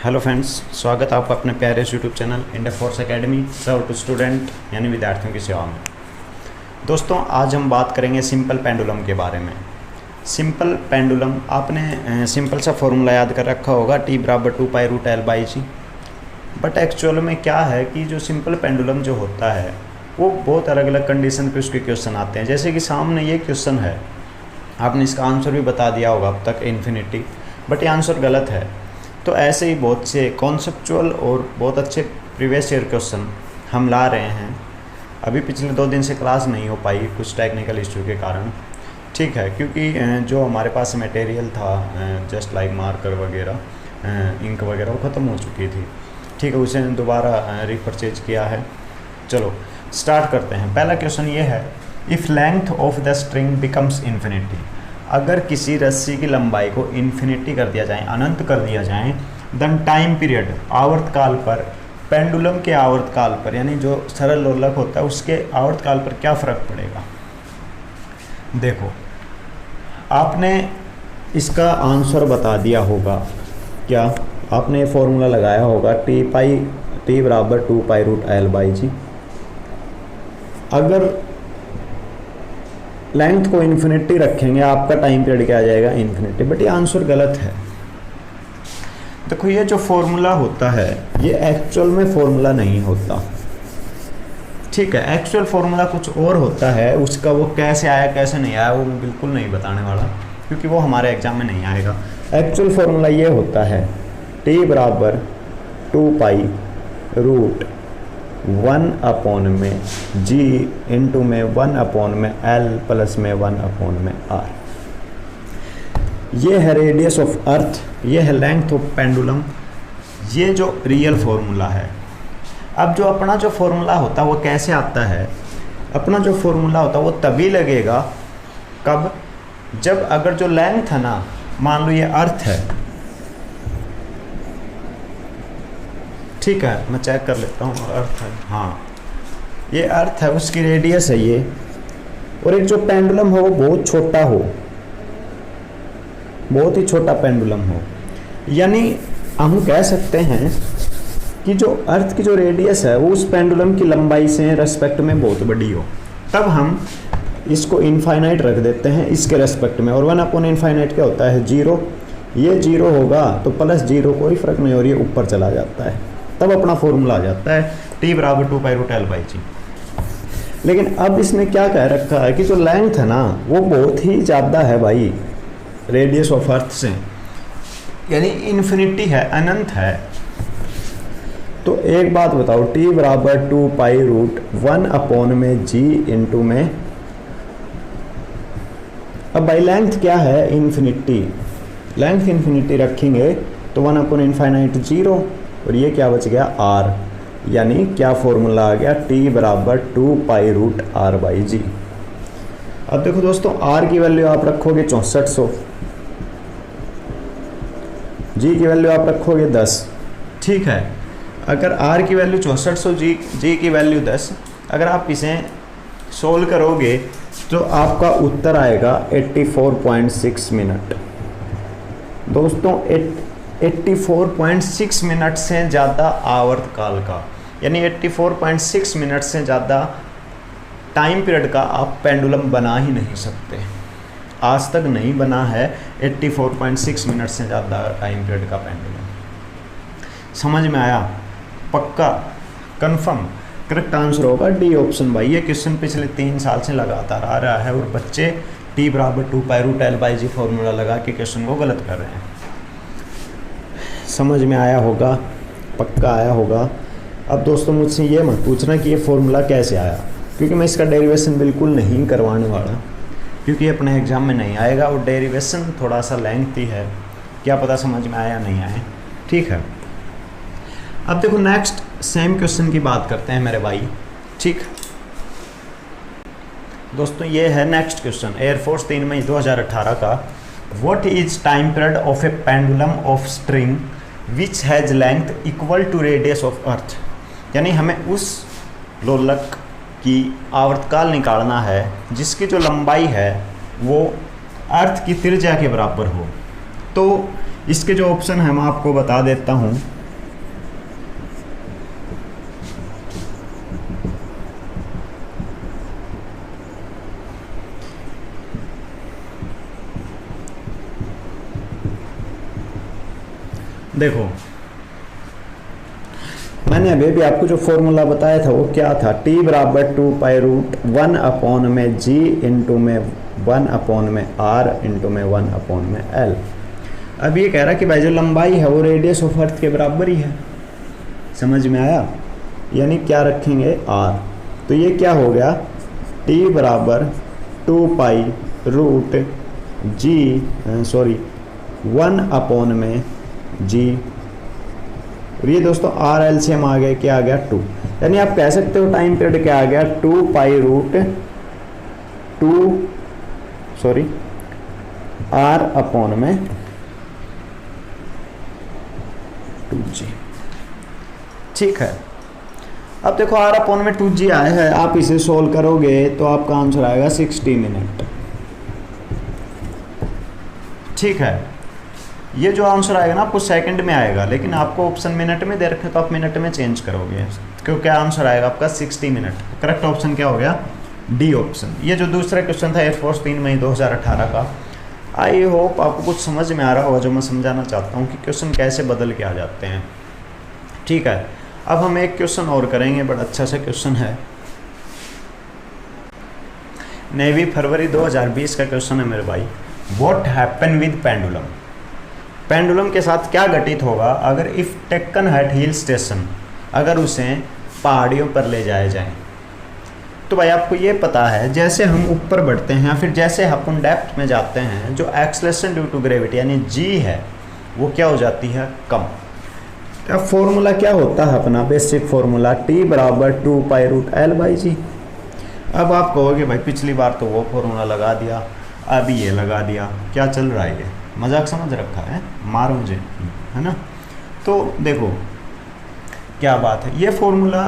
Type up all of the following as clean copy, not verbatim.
Hello friends, स्वागत है आपका अपने प्यारे YouTube channel India force academy serve to student यानी विद्यार्थियों की सेवा में। दोस्तों, आज हम बात करेंगे सिंपल पेंडुलम के बारे में। सिंपल पेंडुलम, आपने सिंपल सा फॉर्मूला याद कर रखा होगा, T=2π√L/g। बट एक्चुअल में क्या है कि जो सिंपल पेंडुलम जो होता है वो बहुत अलग अलग कंडीशन पे उसके क्वेश्चन आते हैं। जैसे कि सामने ये क्वेश्चन है, आपने इसका आंसर भी बता दिया होगा अब तक इन्फिनिटी, बट ये आंसर गलत है। तो ऐसे ही बहुत से कॉन्सेप्चुअल और बहुत अच्छे प्रीवियस ईयर क्वेश्चन हम ला रहे हैं। अभी पिछले 2 दिन से क्लास नहीं हो पाई कुछ टेक्निकल इश्यू के कारण, ठीक है, क्योंकि जो हमारे पास मटेरियल था जस्ट लाइक मार्कर वगैरह, इंक वगैरह, वो ख़त्म हो चुकी थी, ठीक है, उसे दोबारा रिपरचेज किया है। चलो स्टार्ट करते हैं। पहला क्वेश्चन ये है, if length of the string becomes infinity, अगर किसी रस्सी की लंबाई को इन्फिनिटी कर दिया जाए, अनंत कर दिया जाए, देन टाइम पीरियड, आवर्तकाल पर, पेंडुलम के आवर्तकाल पर, यानी जो सरल लोलक होता है उसके आवर्तकाल पर क्या फ़र्क पड़ेगा। देखो, आपने इसका आंसर बता दिया होगा, क्या आपने फॉर्मूला लगाया होगा T=2π√L/g। अगर लेंथ को इन्फिनिटी रखेंगे, आपका टाइम पीरियड क्या आ जाएगा, इन्फिनिटी। बट ये आंसर गलत है। देखो, ये जो फॉर्मूला होता है ये एक्चुअल में फॉर्मूला नहीं होता, ठीक है। एक्चुअल फॉर्मूला कुछ और होता है, उसका वो कैसे आया कैसे नहीं आया वो मैं बिल्कुल नहीं बताने वाला, क्योंकि वो हमारे एग्जाम में नहीं आएगा। एक्चुअल फॉर्मूला ये होता है T=2π√1/g इंटू में 1/L प्लस में 1/R। ये है रेडियस ऑफ अर्थ, ये है लेंथ ऑफ पेंडुलम, ये जो रियल फॉर्मूला है। अब जो अपना जो फॉर्मूला होता है वो कैसे आता है, अपना जो फॉर्मूला होता है वो तभी लगेगा कब, जब अगर जो लेंथ है ना, मान लो ये अर्थ है, ठीक है, मैं चेक कर लेता हूँ, अर्थ है, हाँ ये अर्थ है, उसकी रेडियस है ये, और एक जो पेंडुलम हो वो बहुत छोटा हो, बहुत ही छोटा पेंडुलम हो, यानी हम कह सकते हैं कि जो अर्थ की जो रेडियस है वो उस पेंडुलम की लंबाई से रेस्पेक्ट में बहुत बड़ी हो, तब हम इसको इनफाइनाइट रख देते हैं इसके रेस्पेक्ट में। और 1/इनफाइनाइट क्या होता है, 0। ये 0 होगा तो प्लस 0 कोई फ़र्क नहीं, और ये ऊपर चला जाता है, तब अपना फॉर्मूला आ जाता है T=2π√L/g। लेकिन अब इसमें क्या कह रखा है कि जो लेंथ है ना वो बहुत ही ज़्यादा है भाई रेडियस ऑफ अर्थ से, यानी इन्फिनिटी है, अनंत है। तो एक बात बताओ, T=2π√1/g इंटू में, अब भाई लेंथ क्या है, इन्फिनिटी, लेंथ इन्फिनिटी रखेंगे तो 1/इनफाइनाइट 0, और ये क्या बच गया, R, यानी क्या फॉर्मूला आ गया, T=2π√R/g। अब देखो दोस्तों, R की वैल्यू आप रखोगे 6400, G की वैल्यू आप रखोगे 10, ठीक है। अगर R की वैल्यू 6400, G की वैल्यू 10, अगर आप इसे सोल्व करोगे तो आपका उत्तर आएगा 84.6 मिनट। दोस्तों 84.6 मिनट से ज़्यादा आवर्तकाल का, यानी 84.6 मिनट से ज़्यादा टाइम पीरियड का आप पेंडुलम बना ही नहीं सकते, आज तक नहीं बना है 84.6 मिनट से ज़्यादा टाइम पीरियड का पेंडुलम। समझ में आया, पक्का, कंफर्म। करेक्ट आंसर होगा डी ऑप्शन भाई। ये क्वेश्चन पिछले 3 साल से लगातार आ रहा है और बच्चे T=2π√L/g फॉर्मूला लगा के क्वेश्चन को गलत कर रहे हैं। समझ में आया होगा, पक्का आया होगा। अब दोस्तों मुझसे ये मत पूछना कि ये फॉर्मूला कैसे आया, क्योंकि मैं इसका डेरिवेशन बिल्कुल नहीं करवाने वाला, क्योंकि अपने एग्जाम में नहीं आएगा, और डेरिवेशन थोड़ा सा लेंथी है, क्या पता समझ में आया नहीं आए, ठीक है। अब देखो नेक्स्ट सेम क्वेश्चन की बात करते हैं मेरे भाई, ठीक दोस्तों। ये है नेक्स्ट क्वेश्चन, एयरफोर्स 3 मई 2018 का। What is time period of a pendulum of string which has length equal to radius of earth, यानी हमें उस लोलक की आवर्तकाल निकालना है जिसकी जो लंबाई है वो अर्थ की त्रिज्या के बराबर हो। तो इसके जो ऑप्शन है मैं आपको बता देता हूँ। देखो मैंने अभी भी आपको जो फॉर्मूला बताया था वो क्या था, t बराबर 2 पाई रूट 1 अपॉन में g इंटू में 1 अपॉन में r इंटू में 1 अपॉन में l। अब ये कह रहा कि भाई जो लंबाई है वो रेडियस ऑफ अर्थ के बराबर ही है, समझ में आया? यानी क्या रखेंगे r, तो ये क्या हो गया t बराबर 2 पाई रूट g 1 अपॉन में g, और ये दोस्तों आर एलसीएम आ गया, क्या आ गया 2। यानी आप कह सकते हो टाइम पीरियड क्या आ गया 2 पाई रूट 2 आर अपॉन में 2g। ठीक है, अब देखो आर अपॉन में 2g आया है, आप इसे सोल्व करोगे तो आपका आंसर आएगा 60 मिनट। ठीक है, ये जो आंसर आएगा ना आपको सेकंड में आएगा, लेकिन आपको ऑप्शन मिनट में दे रखे तो आप मिनट में चेंज करोगे, क्योंकि क्या आंसर आएगा आपका 60 मिनट। करेक्ट ऑप्शन क्या हो गया, डी ऑप्शन। ये जो दूसरा क्वेश्चन था एयरफोर्स 3 मई 2018 का, आई होप आपको कुछ समझ में आ रहा होगा जो मैं समझाना चाहता हूँ कि क्वेश्चन कैसे बदल के आ जाते हैं। ठीक है, अब हम एक क्वेश्चन और करेंगे, बड़ा अच्छा सा क्वेश्चन है, नेवी फरवरी 2020 का क्वेश्चन है मेरे भाई। What happen with pendulum, pendulum के साथ क्या घटित होगा अगर if taken at hill station, अगर उसे पहाड़ियों पर ले जाया जाए। तो भाई आपको ये पता है जैसे हम ऊपर बढ़ते हैं या फिर जैसे अपन डेप्थ में जाते हैं, जो एक्सेलरेशन ड्यू टू ग्रेविटी यानी जी है वो क्या हो जाती है, कम। अब फॉर्मूला क्या होता है अपना बेसिक फॉर्मूला, टी बराबर 2 पाई रूट एल बाई जी। अब आप कहोगे भाई पिछली बार तो वो फॉर्मूला लगा दिया, अभी ये लगा दिया, क्या चल रहा है, ये मजाक समझ रखा है, मारो मुझे, है ना? तो देखो क्या बात है, ये फॉर्मूला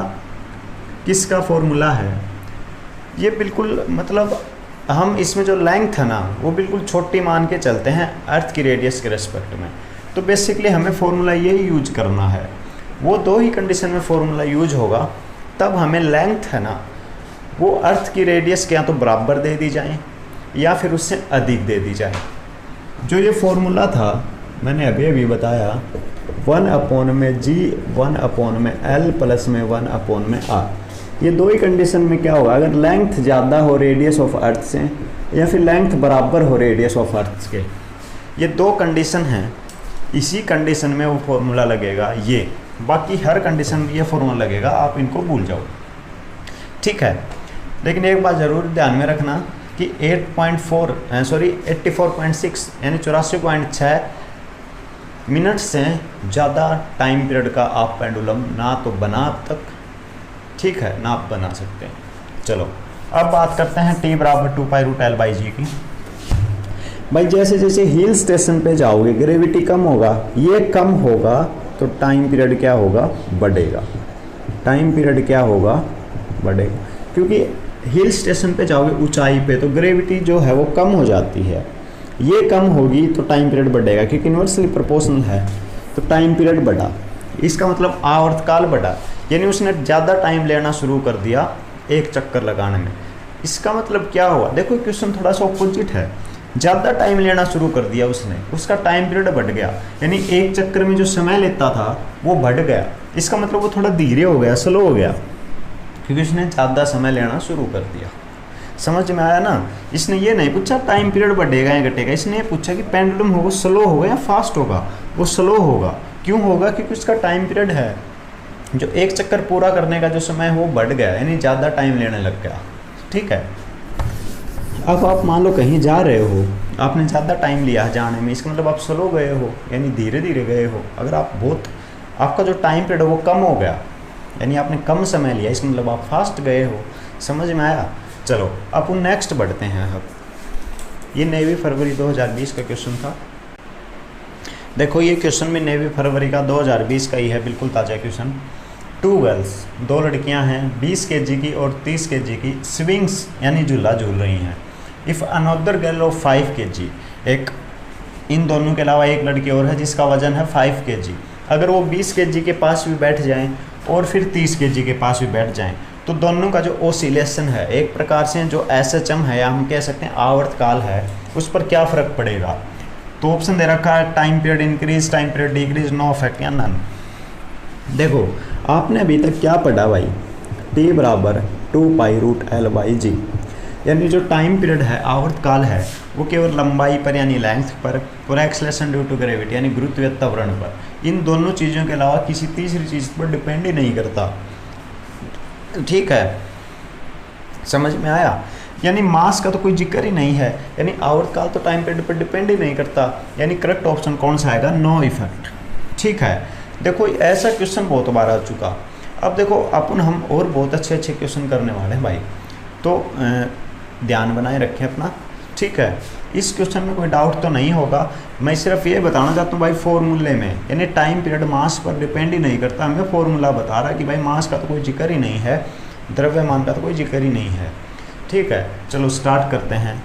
किसका फॉर्मूला है, ये बिल्कुल मतलब हम इसमें जो लेंथ है ना वो बिल्कुल छोटी मान के चलते हैं अर्थ की रेडियस के रेस्पेक्ट में। तो बेसिकली हमें फॉर्मूला यही यूज करना है, वो दो ही कंडीशन में फॉर्मूला यूज होगा, तब हमें लेंथ है ना वो अर्थ की रेडियस के या तो बराबर दे दी जाए या फिर उससे अधिक दे दी जाए। जो ये फॉर्मूला था मैंने अभी अभी बताया, 1 अपॉन में जी 1 अपॉन में एल प्लस में 1 अपॉन में आर। ये दो ही कंडीशन में क्या होगा, अगर लेंथ ज़्यादा हो रेडियस ऑफ अर्थ से या फिर लेंथ बराबर हो रेडियस ऑफ अर्थ के, ये दो कंडीशन हैं, इसी कंडीशन में वो फॉर्मूला लगेगा ये, बाकी हर कंडीशन में ये फॉर्मूला लगेगा, आप इनको भूल जाओ। ठीक है, लेकिन एक बात ज़रूर ध्यान में रखना कि 84.6 यानी 84.6 मिनट से ज़्यादा टाइम पीरियड का आप पेंडुलम ना तो बना तक, ठीक है, ना आप बना सकते हैं। चलो अब बात करते हैं टी बराबर 2 पाई रूट एल बाई जी की। भाई जैसे जैसे हिल स्टेशन पे जाओगे ग्रेविटी कम होगा, ये कम होगा तो टाइम पीरियड क्या होगा, बढ़ेगा। टाइम पीरियड क्या होगा, बढ़ेगा, क्योंकि हिल स्टेशन पे जाओगे ऊंचाई पे तो ग्रेविटी जो है वो कम हो जाती है, ये कम होगी तो टाइम पीरियड बढ़ेगा, क्योंकि इन्वर्सली प्रोपोर्शनल है तो टाइम पीरियड बढ़ा, इसका मतलब आवर्तकाल बढ़ा, यानी उसने ज़्यादा टाइम लेना शुरू कर दिया एक चक्कर लगाने में। इसका मतलब क्या हुआ, देखो क्वेश्चन थोड़ा सा ऑपोजिट है, ज़्यादा टाइम लेना शुरू कर दिया उसने, उसका टाइम पीरियड बढ़ गया, यानी एक चक्कर में जो समय लेता था वो बढ़ गया। इसका मतलब वो थोड़ा धीरे हो गया, स्लो हो गया, क्योंकि उसने ज़्यादा समय लेना शुरू कर दिया। समझ में आया ना? इसने ये नहीं पूछा टाइम पीरियड बढ़ेगा या घटेगा, इसने ये पूछा कि पेंडुलम होगा स्लो होगा या फास्ट होगा। वो स्लो होगा, क्यों होगा, क्योंकि उसका टाइम पीरियड है, जो एक चक्कर पूरा करने का जो समय है वो बढ़ गया, यानी ज़्यादा टाइम लेने लग गया। ठीक है, अब आप मान लो कहीं जा रहे हो, आपने ज़्यादा टाइम लिया जाने में, इसका मतलब आप स्लो गए हो, यानी धीरे धीरे गए हो। अगर आप बहुत, आपका जो टाइम पीरियड है वो कम हो गया, यानी आपने कम समय लिया, इसका मतलब आप फास्ट गए हो। समझ में आया? चलो अब नेक्स्ट बढ़ते हैं। अब ये नेवी फरवरी 2020 का क्वेश्चन था। देखो ये क्वेश्चन भी नेवी फरवरी का 2020 का ही है, बिल्कुल ताज़ा क्वेश्चन। 2 गर्ल्स, 2 लड़कियां हैं 20 kg की और 30 kg की स्विंग्स यानी झूला झूल रही हैं। If another girl of 5 kg, एक इन दोनों के अलावा एक लड़की और है जिसका वजन है 5 kg, अगर वो 20 kg के पास भी बैठ जाएं और फिर 30 kg के पास भी बैठ जाएं तो दोनों का जो ओसिलेशन है, एक प्रकार से जो SHM है या हम कह सकते हैं आवर्तकाल है, उस पर क्या फ़र्क पड़ेगा। तो ऑप्शन दे रखा है time period increase, time period decrease, no effect या नन। देखो आपने अभी तक क्या पढ़ा भाई, t बराबर 2π√L/g, यानी जो टाइम पीरियड है, आवर्तकाल है, वो केवल लंबाई पर यानी लेंथ पर और एक्सेलरेशन ड्यू टू ग्रेविटी यानी गुरुत्वीय त्वरण पर, इन दोनों चीज़ों के अलावा किसी तीसरी चीज़ पर डिपेंड ही नहीं करता। ठीक है, समझ में आया? यानी मास का तो कोई जिक्र ही नहीं है, यानी आवर्तकाल तो टाइम पीरियड पर डिपेंड ही नहीं करता, यानी करेक्ट ऑप्शन कौन सा आएगा? No effect. ठीक है, देखो ऐसा क्वेश्चन बहुत बार आ चुका। अब देखो अपन हम और बहुत अच्छे अच्छे क्वेश्चन करने वाले हैं भाई, तो ध्यान बनाए रखें अपना। ठीक है, इस क्वेश्चन में कोई डाउट तो नहीं होगा। मैं सिर्फ ये बताना चाहता हूँ भाई, फॉर्मूले में यानी टाइम पीरियड मास पर डिपेंड ही नहीं करता, हमें फॉर्मूला बता रहा है कि भाई मास का तो कोई जिक्र ही नहीं है, द्रव्यमान का तो कोई जिक्र ही नहीं है। ठीक है, चलो स्टार्ट करते हैं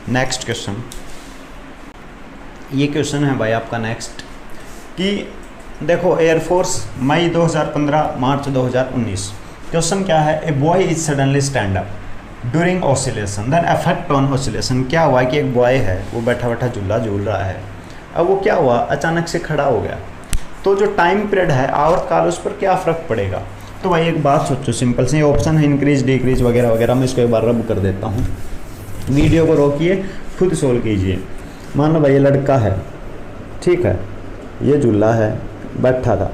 नेक्स्ट क्वेश्चन। ये क्वेश्चन है भाई आपका नेक्स्ट कि देखो एयरफोर्स मई 2015 मार्च 2019। क्वेश्चन क्या है? A boy is suddenly stand up during oscillation then effect on oscillation. क्या हुआ कि एक बॉय है वो बैठा बैठा झूला झूल रहा है, अब वो क्या हुआ अचानक से खड़ा हो गया, तो जो टाइम पीरियड है आवर्तकाल उस पर क्या फ़र्क पड़ेगा? तो भाई एक बात सोचो, सिंपल से ऑप्शन है इंक्रीज डिक्रीज वगैरह वगैरह, मैं इसको एक बार रब कर देता हूँ। वीडियो को रोकिए, खुद सोल्व कीजिए। मान लो भाई ये लड़का है, ठीक है, ये झूला है, बैठा था।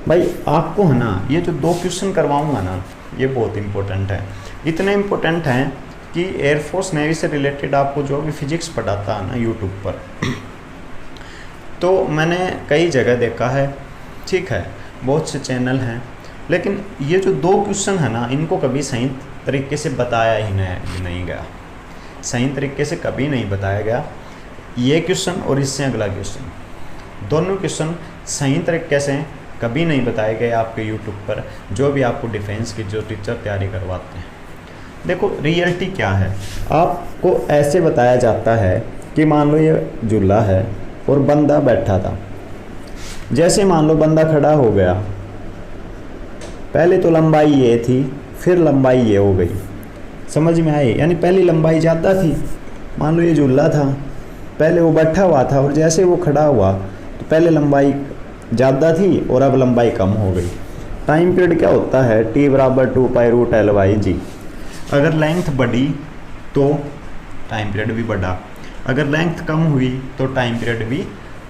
भाई आपको है ना ये जो दो क्वेश्चन करवाऊंगा ना, ये बहुत इंपॉर्टेंट है, इतने इंपॉर्टेंट हैं कि एयरफोर्स नेवी से रिलेटेड आपको जो भी फिजिक्स पढ़ाता है ना यूट्यूब पर, तो मैंने कई जगह देखा है। ठीक है, बहुत से चैनल हैं, लेकिन ये जो दो क्वेश्चन है ना, इनको कभी सही तरीके से बताया ही नहीं गया, सही तरीके से कभी नहीं बताया गया। ये क्वेश्चन और इससे अगला क्वेश्चन, दोनों क्वेश्चन सही तरीके से कभी नहीं बताए गए आपके यूट्यूब पर, जो भी आपको डिफेंस की जो टीचर तैयारी करवाते हैं। देखो रियलिटी क्या है, आपको ऐसे बताया जाता है कि मान लो ये झूला है और बंदा बैठा था, जैसे मान लो बंदा खड़ा हो गया, पहले तो लंबाई ये थी, फिर लंबाई ये हो गई, समझ में आई? यानी पहली लंबाई ज़्यादा थी, मान लो ये झूला था, पहले वो बैठा हुआ था और जैसे वो खड़ा हुआ तो पहले लंबाई ज़्यादा थी और अब लंबाई कम हो गई। टाइम पीरियड क्या होता है? t बराबर 2π√L/g। अगर लेंथ बढ़ी तो टाइम पीरियड भी बढ़ा, अगर लेंथ कम हुई तो टाइम पीरियड भी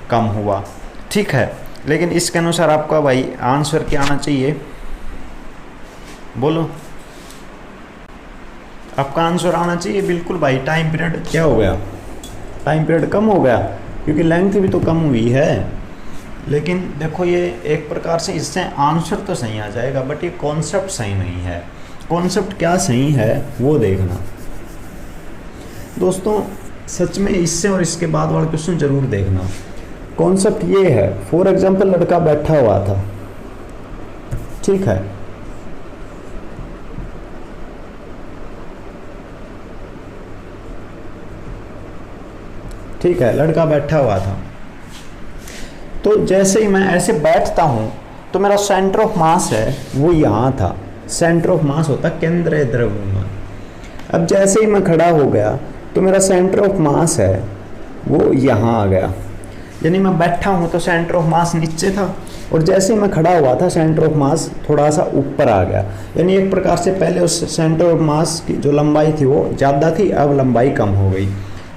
कम हुआ। ठीक है, लेकिन इसके अनुसार आपका भाई आंसर क्या आना चाहिए? बोलो, आपका आंसर आना चाहिए बिल्कुल भाई, टाइम पीरियड क्या हो गया? टाइम पीरियड कम हो गया, क्योंकि लेंथ भी तो कम हुई है। लेकिन देखो ये एक प्रकार से इससे आंसर तो सही आ जाएगा, बट ये कॉन्सेप्ट सही नहीं है। कॉन्सेप्ट क्या सही है वो देखना दोस्तों, सच में इससे और इसके बाद वाला क्वेश्चन जरूर देखना। कॉन्सेप्ट ये है, फॉर एग्जांपल लड़का बैठा हुआ था, ठीक है, ठीक है, लड़का बैठा हुआ था, तो जैसे ही मैं ऐसे बैठता हूँ तो मेरा सेंटर ऑफ मास है वो यहाँ था, सेंटर ऑफ मास होता है केंद्रीय द्रव्यमान। अब जैसे ही मैं खड़ा हो गया तो मेरा सेंटर ऑफ मास है वो यहाँ आ गया, यानी मैं बैठा हूँ तो सेंटर ऑफ मास नीचे था और जैसे ही मैं खड़ा हुआ था सेंटर ऑफ मास थोड़ा सा ऊपर आ गया। यानी एक प्रकार से पहले उस सेंटर ऑफ मास की जो लंबाई थी वो ज़्यादा थी, अब लंबाई कम हो गई।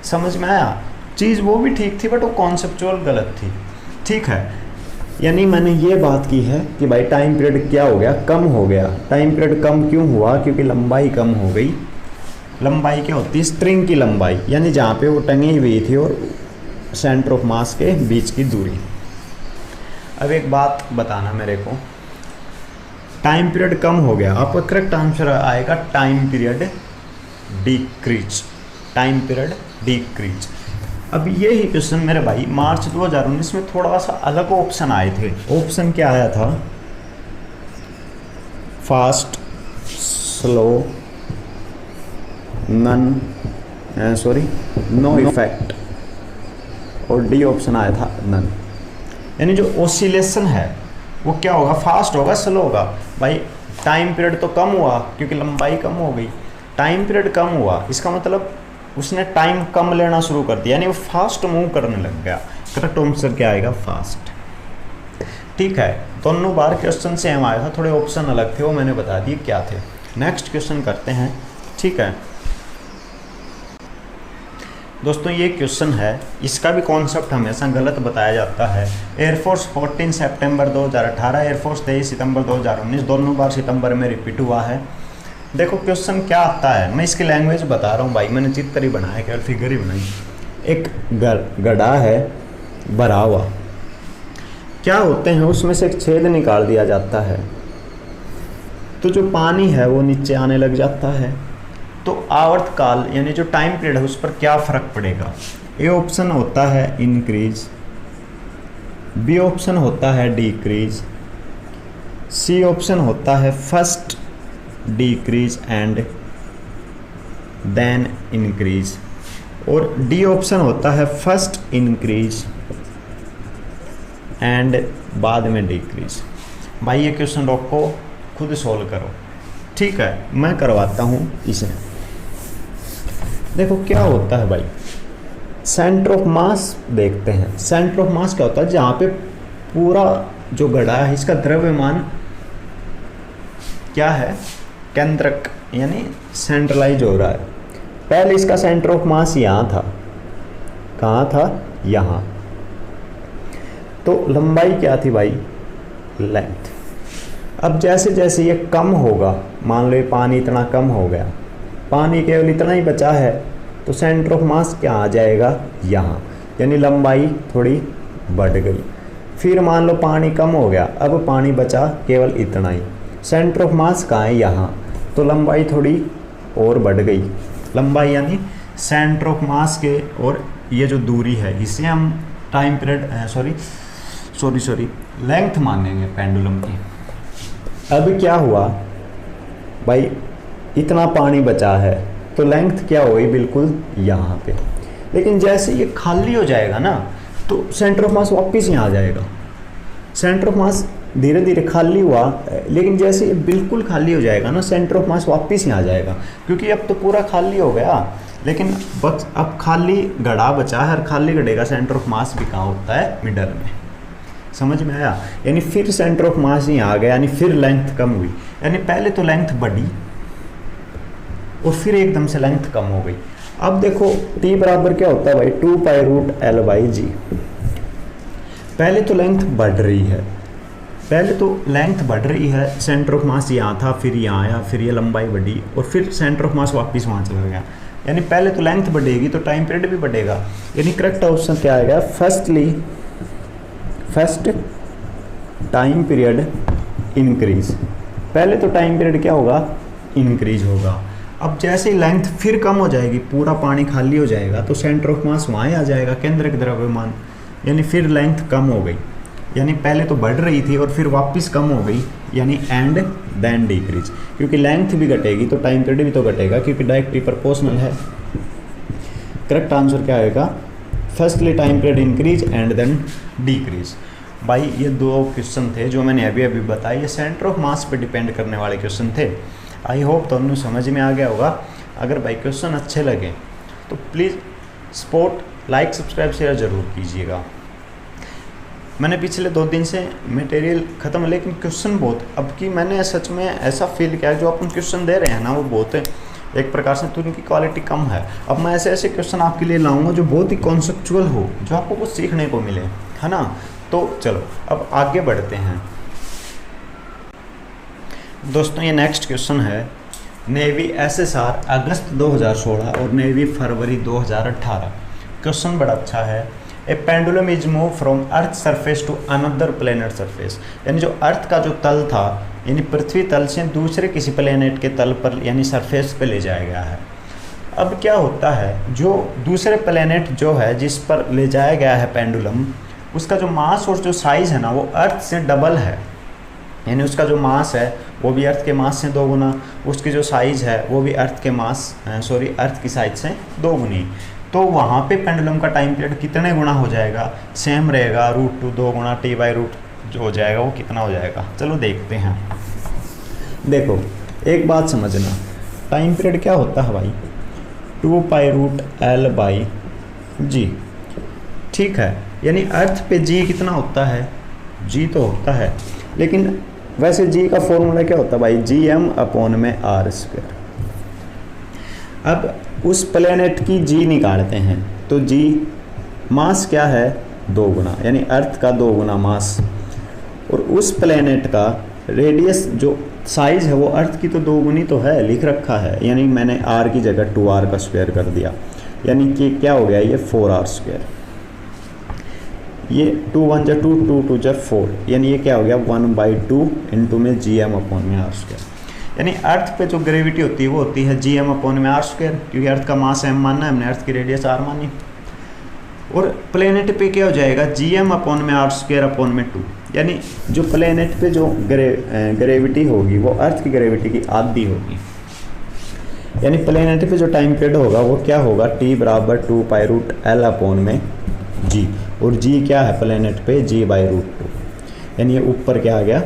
समझ में आया? चीज़ वो भी ठीक थी बट वो कॉन्सेप्चुअल गलत थी। ठीक है, यानी मैंने ये बात की है कि भाई टाइम पीरियड क्या हो गया? कम हो गया। टाइम पीरियड कम क्यों हुआ? क्योंकि लंबाई कम हो गई। लंबाई क्या होती है? स्ट्रिंग की लंबाई, यानी जहाँ पे वो टंगी हुई थी और सेंटर ऑफ मास के बीच की दूरी। अब एक बात बताना मेरे को, टाइम पीरियड कम हो गया, आपका करेक्ट आंसर आएगा time period decrease, time period decrease. अब यही क्वेश्चन मेरे भाई मार्च 2019 में थोड़ा सा अलग ऑप्शन आए थे। ऑप्शन क्या आया था? फास्ट, स्लो, नो इफेक्ट, और डी ऑप्शन आया था नन। यानी जो ओसिलेशन है वो क्या होगा? फास्ट होगा, स्लो होगा। भाई टाइम पीरियड तो कम हुआ क्योंकि लंबाई कम हो गई, टाइम पीरियड कम हुआ, इसका मतलब उसने टाइम कम लेना शुरू कर दिया, यानी वो फास्ट मूव करने लग गया। करेक्ट आंसर क्या आएगा? फास्ट। ठीक है, दोनों बार क्वेश्चन सेम आया था, थोड़े ऑप्शन अलग थे, वो मैंने बता दिए क्या थे। नेक्स्ट क्वेश्चन करते हैं। ठीक है दोस्तों, ये क्वेश्चन है, इसका भी कॉन्सेप्ट हमेशा गलत बताया जाता है। एयरफोर्स 14 सितंबर 2018, एयरफोर्स 23 सितंबर 2019, दोनों बार सितंबर में रिपीट हुआ है। देखो क्वेश्चन क्या आता है, मैं इसकी लैंग्वेज बता रहा हूँ भाई, मैंने चित्र ही बनाया, केवल फिगर ही बनाई। एक गड्ढा है भरा हुआ, क्या होते हैं उसमें से एक छेद निकाल दिया जाता है, तो जो पानी है वो नीचे आने लग जाता है। तो आवर्तकाल यानी जो टाइम पीरियड है उस पर क्या फ़र्क पड़ेगा? ए ऑप्शन होता है इंक्रीज, बी ऑप्शन होता है डिक्रीज, सी ऑप्शन होता है first decrease and then increase, और डी ऑप्शन होता है फर्स्ट इंक्रीज एंड बाद में डिक्रीज। भाई ये क्वेश्चन रोको, खुद सॉल्व करो। ठीक है, मैं करवाता हूँ इसे। देखो क्या होता है भाई, सेंटर ऑफ मास देखते हैं। सेंटर ऑफ मास क्या होता है? जहाँ पे पूरा जो घड़ा है इसका द्रव्यमान क्या है? केंद्रक, यानी सेंट्रलाइज हो रहा है। पहले इसका सेंटर ऑफ मास यहाँ था, कहाँ था? यहाँ। तो लंबाई क्या थी भाई? लेंथ। अब जैसे जैसे ये कम होगा, मान लो ये पानी इतना कम हो गया, पानी केवल इतना ही बचा है, तो सेंटर ऑफ मास क्या आ जाएगा? यहाँ, यानी लंबाई थोड़ी बढ़ गई। फिर मान लो पानी कम हो गया, अब पानी बचा केवल इतना ही, सेंटर ऑफ मास कहाँ है? यहाँ, तो लंबाई थोड़ी और बढ़ गई। लंबाई यानी सेंटर ऑफ मास के और ये जो दूरी है इसे हम टाइम पीरियड सॉरी लेंथ मानेंगे पेंडुलम की। अब क्या हुआ भाई, इतना पानी बचा है तो लेंथ क्या हुई? बिल्कुल यहाँ पे। लेकिन जैसे ये खाली हो जाएगा ना, तो सेंटर ऑफ मास वापस यहाँ आ जाएगा। सेंटर ऑफ मास धीरे धीरे खाली हुआ, लेकिन जैसे ये बिल्कुल खाली हो जाएगा ना, सेंटर ऑफ मास वापस यहाँ आ जाएगा, क्योंकि अब तो पूरा खाली हो गया। लेकिन बस अब खाली घड़ा बचा है, और खाली घड़े का सेंटर ऑफ मास भी कहाँ होता है? मिडल में। समझ में आया? यानी फिर सेंटर ऑफ मास यहाँ आ गया, यानी फिर लेंथ कम हुई। यानी पहले तो लेंथ बढ़ी और फिर एकदम से लेंथ कम हो गई। अब देखो t बराबर क्या होता है भाई? 2π√L/g। पहले तो लेंथ बढ़ रही है, सेंटर ऑफ मास यहाँ था, फिर यहाँ आया, फिर ये लंबाई बढ़ी, और फिर सेंटर ऑफ मास वापस वहाँ चला गया। यानी पहले तो लेंथ बढ़ेगी तो टाइम पीरियड भी बढ़ेगा। यानी करेक्ट ऑप्शन क्या आएगा? First time period increase. पहले तो टाइम पीरियड क्या होगा? इंक्रीज होगा। अब जैसे ही लेंथ फिर कम हो जाएगी, पूरा पानी खाली हो जाएगा, तो सेंटर ऑफ मास वहाँ आ जाएगा, केंद्रक द्रव्यमान, यानी फिर लेंथ कम हो गई। यानी पहले तो बढ़ रही थी और फिर वापस कम हो गई, यानी एंड देन डिक्रीज। क्योंकि लेंथ भी घटेगी तो टाइम पीरियड भी तो घटेगा, क्योंकि डायरेक्टली प्रोपोर्शनल है। करेक्ट आंसर क्या आएगा? Firstly time period increase and then decrease. भाई ये दो क्वेश्चन थे जो मैंने अभी अभी बताए, ये सेंटर ऑफ मास पे डिपेंड करने वाले क्वेश्चन थे। आई होप दोनों समझ में आ गया होगा। अगर भाई क्वेश्चन अच्छे लगे तो please support, like, subscribe, share ज़रूर कीजिएगा। मैंने पिछले 2 दिन से मटेरियल ख़त्म, लेकिन क्वेश्चन बहुत, अब की मैंने सच में ऐसा फील किया जो अपन क्वेश्चन दे रहे हैं ना, वो बहुत एक प्रकार से तो उनकी क्वालिटी कम है। अब मैं ऐसे ऐसे क्वेश्चन आपके लिए लाऊंगा जो बहुत ही कॉन्सेप्चुअल हो, जो आपको कुछ सीखने को मिले, है ना। तो चलो अब आगे बढ़ते हैं दोस्तों। ये नेक्स्ट क्वेश्चन है, नेवी एसएसआर अगस्त 2016 और नेवी फरवरी 2018। क्वेश्चन बड़ा अच्छा है। A pendulum is move from earth surface to another planet surface, यानी जो अर्थ का जो तल था, यानी पृथ्वी तल से दूसरे किसी प्लेनेट के तल पर यानी सरफेस पे ले जाया गया है। अब क्या होता है, जो दूसरे प्लेनेट जो है जिस पर ले जाया गया है पेंडुलम, उसका जो मास और जो साइज़ है ना वो अर्थ से डबल है। यानी उसका जो मास है वो भी अर्थ के मास से 2 गुना, उसकी जो साइज़ है वो भी अर्थ की साइज से 2 गुनी। तो वहाँ पे पेंडुलम का टाइम पीरियड कितने गुना हो जाएगा? सेम रहेगा, √2 2 गुना T/√, जो हो जाएगा वो कितना हो जाएगा? चलो देखते हैं। देखो एक बात समझना, टाइम पीरियड क्या होता है भाई? 2π√L/g। ठीक है, यानी अर्थ पे g कितना होता है, g तो होता है, लेकिन वैसे g का फॉर्मूला क्या होता है भाई, gm/r²। अब उस प्लेनेट की g निकालते हैं तो g मास क्या है, 2 गुना, यानी अर्थ का 2 गुना मास, और उस प्लेनेट का रेडियस जो साइज़ है वो अर्थ की तो 2 गुनी तो है, लिख रखा है, यानी मैंने r की जगह 2r का स्क्वायर कर दिया, यानी कि क्या हो गया, ये 4r²। ये 2 1 जा 2, 2 2 जा 4, यानी ये क्या हो गया 1/2 इंटू में gm/r²। यानी अर्थ पे जो ग्रेविटी होती है वो होती है gm/r², क्योंकि अर्थ का मास m मानना है हमने, अर्थ की रेडियस r मानी, और प्लेनेट पे क्या हो जाएगा gm/r²/2, यानी जो प्लेनेट पे जो ग्रेविटी होगी वो अर्थ की ग्रेविटी की आधी होगी, यानी प्लेनेट पे जो टाइम पीरियड होगा वो क्या होगा, t बराबर 2π√L/g, और g क्या है प्लेनेट पे, g/√2, यानी ये ऊपर क्या आ गया,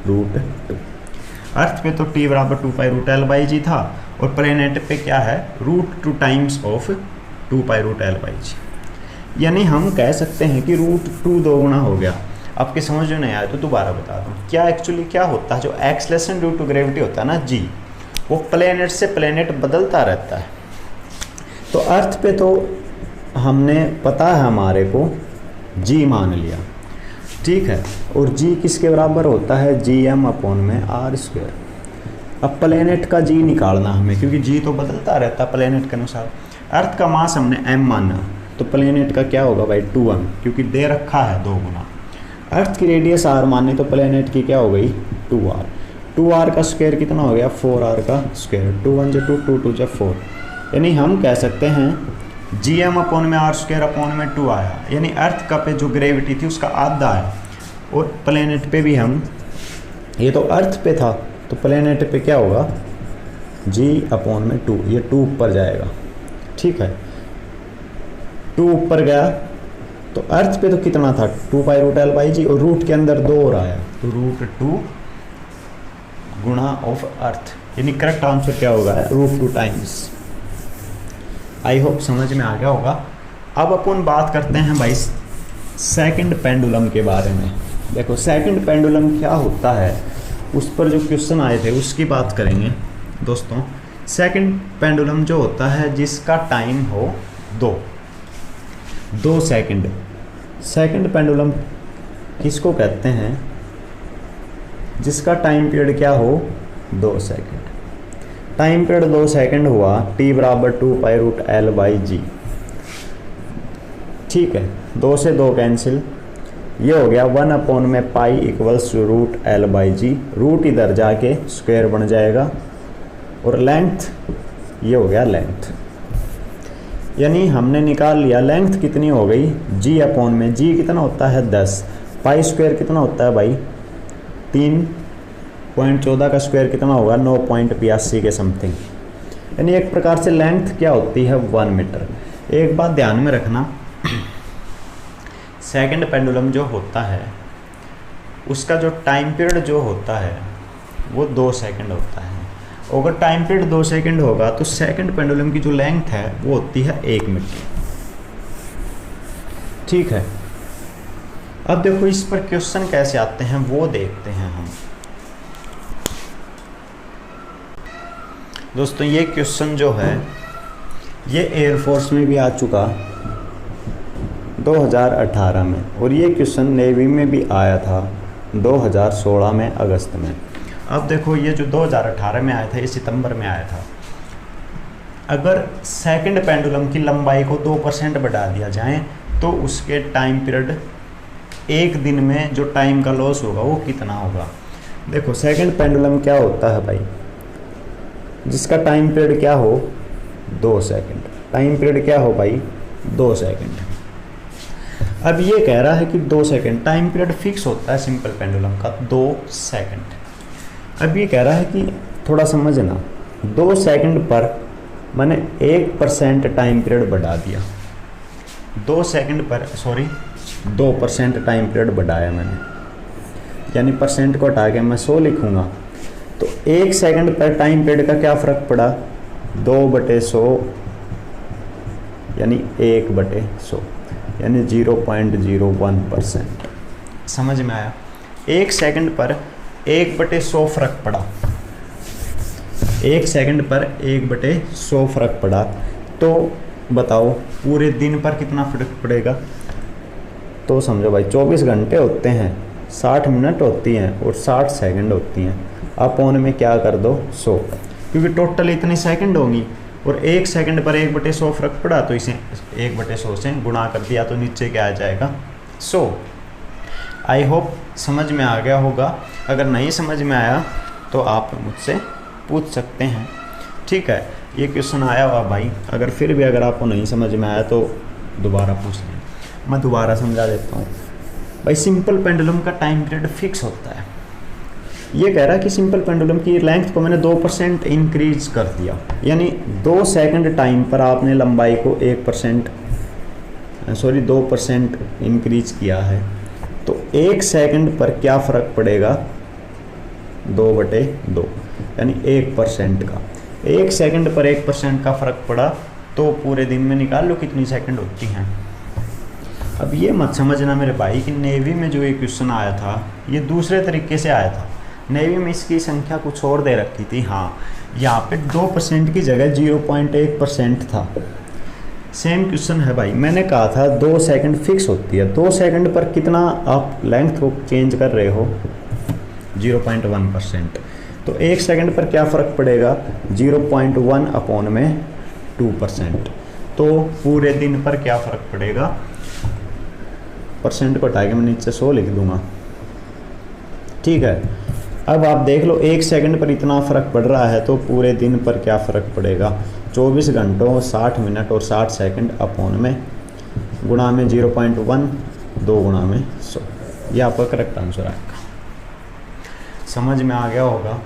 √2। अर्थ पे तो t बराबर 2π√L/g था, और प्लेनेट पे क्या है, √2 टाइम्स ऑफ 2π√L/g, यानी हम कह सकते हैं कि √2 2 गुना हो गया। आपके समझ में नहीं आया तो दोबारा बता दूं, क्या एक्चुअली क्या होता है, जो एक्सलेशन ड्यू टू ग्रेविटी होता है ना g, वो प्लेनेट से प्लेनेट बदलता रहता है। तो अर्थ पे तो हमने पता है हमारे को g मान लिया, ठीक है, और g किसके बराबर होता है, gm/r²। अब प्लेनेट का g निकालना हमें, क्योंकि g तो बदलता रहता है प्लेनेट के अनुसार। अर्थ का मास हमने m माना, तो प्लेनेट का क्या होगा भाई 2m, क्योंकि दे रखा है 2 गुना। अर्थ की रेडियस r मानी तो प्लेनेट की क्या हो गई 2r, 2r का स्क्वायर कितना हो गया 4r का स्क्वायर, 2 1 जा 2, 2 2 जा 4, यानी हम कह सकते हैं gm/r²/2 आया, यानी अर्थ का पे जो ग्रेविटी थी उसका आधा है, और प्लेनेट पे भी हम, ये तो अर्थ पे था तो प्लेनेट पे क्या होगा g/2, ये 2 ऊपर जाएगा, ठीक है, 2 ऊपर गया तो अर्थ पे तो कितना था 2π√L/g, और रूट के अंदर 2 और आया तो √2 गुणा ऑफ अर्थ, यानी करेक्ट आंसर क्या होगा, √2 टाइम्स। आई होप समझ में आ गया होगा। अब अपन बात करते हैं भाई सेकंड पेंडुलम के बारे में। देखो सेकंड पेंडुलम क्या होता है, उस पर जो क्वेश्चन आए थे उसकी बात करेंगे दोस्तों। सेकंड पेंडुलम जो होता है जिसका टाइम हो 2 सेकंड, सेकंड पेंडुलम किसको कहते हैं, जिसका टाइम पीरियड क्या हो 2 सेकंड। टाइम पीरियड 2 सेकंड हुआ, t बराबर 2π√L/g, ठीक है, 2 से 2 कैंसिल, ये हो गया 1/π इक्वल्स √L/g, रूट इधर जाके स्क्वायर बन जाएगा, और लेंथ ये हो गया लेंथ, यानी हमने निकाल लिया लेंथ कितनी हो गई g कितना होता है 10, पाई स्क्वायर कितना होता है भाई 3.14 का स्क्वायर कितना होगा 9.85 के समथिंग, यानी एक प्रकार से लेंथ क्या होती है 1 मीटर। एक बात ध्यान में रखना, सेकंड पेंडुलम जो होता है उसका जो टाइम पीरियड जो होता है वो 2 सेकंड होता है। अगर टाइम पीरियड 2 सेकंड होगा तो सेकंड पेंडुलम की जो लेंथ है वो होती है 1 मीटर, ठीक है। अब देखो इस पर क्वेश्चन कैसे आते हैं वो देखते हैं हम दोस्तों। ये क्वेश्चन जो है ये एयरफोर्स में भी आ चुका 2018 में, और ये क्वेश्चन नेवी में भी आया था 2016 में अगस्त में। अब देखो ये जो 2018 में आया था ये सितंबर में आया था। अगर सेकंड पेंडुलम की लंबाई को 2% बढ़ा दिया जाए तो उसके टाइम पीरियड एक दिन में जो टाइम का लॉस होगा वो कितना होगा। देखो सेकंड पेंडुलम क्या होता है भाई, जिसका टाइम पीरियड क्या हो 2 सेकंड, टाइम पीरियड क्या हो भाई 2 सेकंड। अब ये कह रहा है कि 2 सेकंड टाइम पीरियड फिक्स होता है सिंपल पेंडुलम का 2 सेकंड। अब ये कह रहा है कि थोड़ा समझना, 2 सेकंड पर मैंने 1% टाइम पीरियड बढ़ा दिया, 2 सेकंड पर 2% टाइम पीरियड बढ़ाया मैंने, यानी परसेंट को हटा के मैं 100 लिखूँगा तो 1 सेकंड पर टाइम पीरियड का क्या फ़र्क पड़ा 2/100 यानी 1/100 यानी 0.01%। समझ में आया? 1 सेकंड पर 1/100 फर्क पड़ा, 1 सेकंड पर 1/100 फर्क पड़ा, तो बताओ पूरे दिन पर कितना फर्क पड़ेगा? तो समझो भाई 24 घंटे होते हैं, 60 मिनट होती हैं और 60 सेकंड होती हैं, अपॉन में क्या कर दो 100, क्योंकि टोटल इतनी सेकंड होंगी और 1 सेकंड पर 1/100 फर्क पड़ा, तो इसे 1/100 से गुणा कर दिया तो नीचे क्या आ जाएगा 100। आई होप समझ में आ गया होगा। अगर नहीं समझ में आया तो आप मुझसे पूछ सकते हैं, ठीक है। ये क्वेश्चन आया हुआ भाई, अगर फिर भी अगर आपको नहीं समझ में आया तो दोबारा पूछ लें, मैं दोबारा समझा देता हूँ। भाई सिंपल पेंडुलम का टाइम पीरियड फिक्स होता है। ये कह रहा है कि सिंपल पेंडुलम की लेंथ को मैंने 2% इंक्रीज कर दिया, यानी 2 सेकंड टाइम पर आपने लंबाई को 2% इंक्रीज किया है, तो 1 सेकंड पर क्या फ़र्क पड़ेगा? 2/2 यानी 1% का। 1 सेकंड पर 1% का फ़र्क पड़ा तो पूरे दिन में निकाल लो कितनी सेकंड होती हैं। अब ये मत समझना मेरे भाई कि नेवी में जो ये क्वेश्चन आया था ये दूसरे तरीके से आया था। नेवी में इसकी संख्या कुछ और दे रखी थी, हाँ यहाँ पे 2% की जगह 0.1% था। सेम क्वेश्चन है भाई, मैंने कहा था 2 सेकंड फिक्स होती है, 2 सेकंड पर कितना आप लेंथ को चेंज कर रहे हो? 0.1%। तो 1 सेकंड पर क्या फ़र्क पड़ेगा? 0.1 अपॉन में 2%। तो पूरे दिन पर क्या फ़र्क पड़ेगा? परसेंट को हटा के मैं नीचे 100 लिख दूंगा, ठीक है। अब आप देख लो 1 सेकंड पर इतना फ़र्क पड़ रहा है तो पूरे दिन पर क्या फ़र्क पड़ेगा? 24 घंटों 60 मिनट और 60 सेकंड अपॉन में गुणा में 0.1, 2 गुणा में 100। ये आपका करेक्ट आंसर आएगा। समझ में आ गया होगा।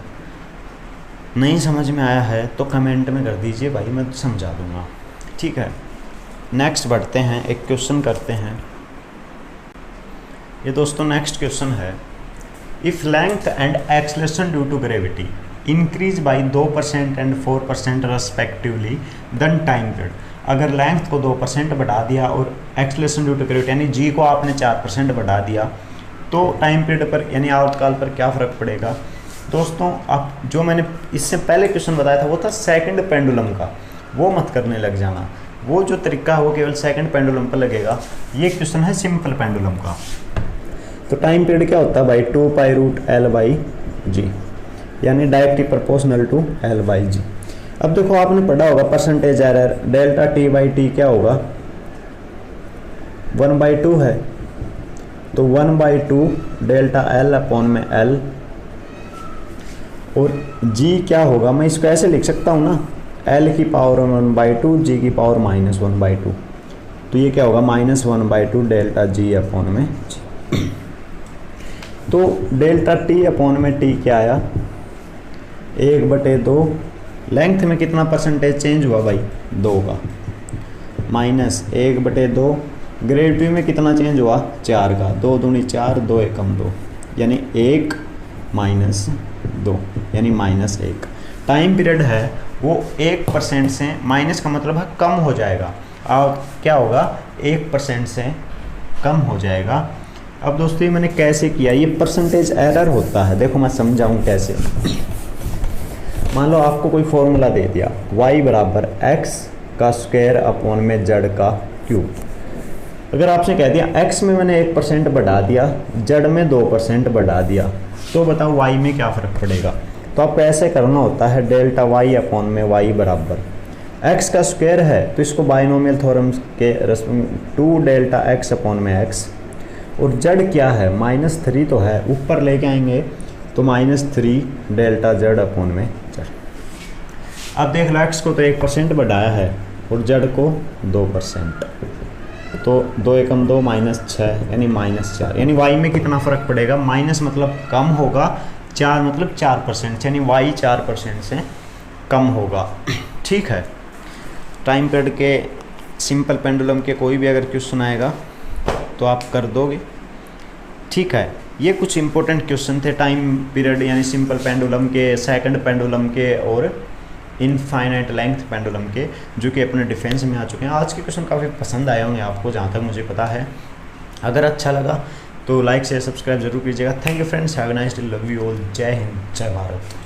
नहीं समझ में आया है तो कमेंट में कर दीजिए भाई, मैं समझा दूंगा, ठीक है। नेक्स्ट बढ़ते हैं, एक क्वेश्चन करते हैं। ये दोस्तों नेक्स्ट क्वेश्चन है, if length and acceleration due to gravity increase by 2% and 4% respectively then time period. अगर लेंथ को 2% बढ़ा दिया और एक्सेलरेशन ड्यू टू ग्रेविटी यानी जी को आपने 4% बढ़ा दिया तो टाइम पीरियड पर यानी आवर्तकाल पर क्या फ़र्क पड़ेगा? दोस्तों आप जो मैंने इससे पहले क्वेश्चन बताया था वो था सेकंड पेंडुलम का, वो मत करने लग जाना। वो जो तरीका है वो केवल सेकंड पेंडुलम पर लगेगा। ये क्वेश्चन है सिंपल पेंडुलम का। तो टाइम पीरियड क्या होता है भाई? 2π√L/g यानी डायरेक्टली प्रोपोर्शनल टू L/g। अब देखो आपने पढ़ा होगा परसेंटेज एरर, डेल्टा T/T क्या होगा? 1/2 है, तो 1/2 डेल्टा L अपॉन में L, और g क्या होगा? मैं इसको ऐसे लिख सकता हूँ ना, L की पावर 1/2, g की पावर -1/2, तो ये क्या होगा? -1/2 डेल्टा g अपॉन में g। तो डेल्टा T अपॉन में T क्या आया? 1/2। लेंथ में कितना परसेंटेज चेंज हुआ भाई? 2 का, माइनस 1/2। ग्रेविटी में कितना चेंज हुआ? 4 का, 2 दूनी 4, 2 एकम 2, यानी 1 माइनस 2 यानी -1। टाइम पीरियड है वो 1% से, माइनस का मतलब है कम हो जाएगा, और क्या होगा? 1% से कम हो जाएगा। अब दोस्तों ये मैंने कैसे किया? ये परसेंटेज एरर होता है, देखो मैं समझाऊं कैसे। मान लो आपको कोई फॉर्मूला दे दिया, y बराबर x का स्क्वायर अपॉन में z का क्यूब। अगर आपने कह दिया x में मैंने 1% बढ़ा दिया, z में 2% बढ़ा दिया, तो बताओ y में क्या फ़र्क पड़ेगा? तो आपको ऐसे करना होता है, डेल्टा y अपॉन में y बराबर x का स्क्वायर है तो इसको बाइनोमियल थ्योरम के 2 डेल्टा x अपॉन में x, और z क्या है? -3 तो है, ऊपर लेके आएंगे तो -3 डेल्टा z अपॉन में z। अब देख लो x को तो 1% बढ़ाया है और z को 2%, तो 2 एकम 2 -6 यानी -4, यानी y में कितना फ़र्क पड़ेगा? माइनस मतलब कम होगा, 4 मतलब 4%, यानी y 4% से कम होगा, ठीक है। टाइम पीरियड के सिंपल पेंडुलम के कोई भी अगर क्वेश्चन आएगा तो आप कर दोगे, ठीक है। ये कुछ इंपॉर्टेंट क्वेश्चन थे टाइम पीरियड यानी सिंपल पेंडुलम के, सेकंड पेंडुलम के और इनफाइनाइट लेंथ पेंडुलम के, जो कि अपने डिफेंस में आ चुके हैं। आज के क्वेश्चन काफ़ी पसंद आए होंगे आपको, जहाँ तक मुझे पता है। अगर अच्छा लगा तो लाइक शेयर सब्सक्राइब जरूर कीजिएगा। Thank you friends, have a nice day, love you all, जय हिंद, जय भारत।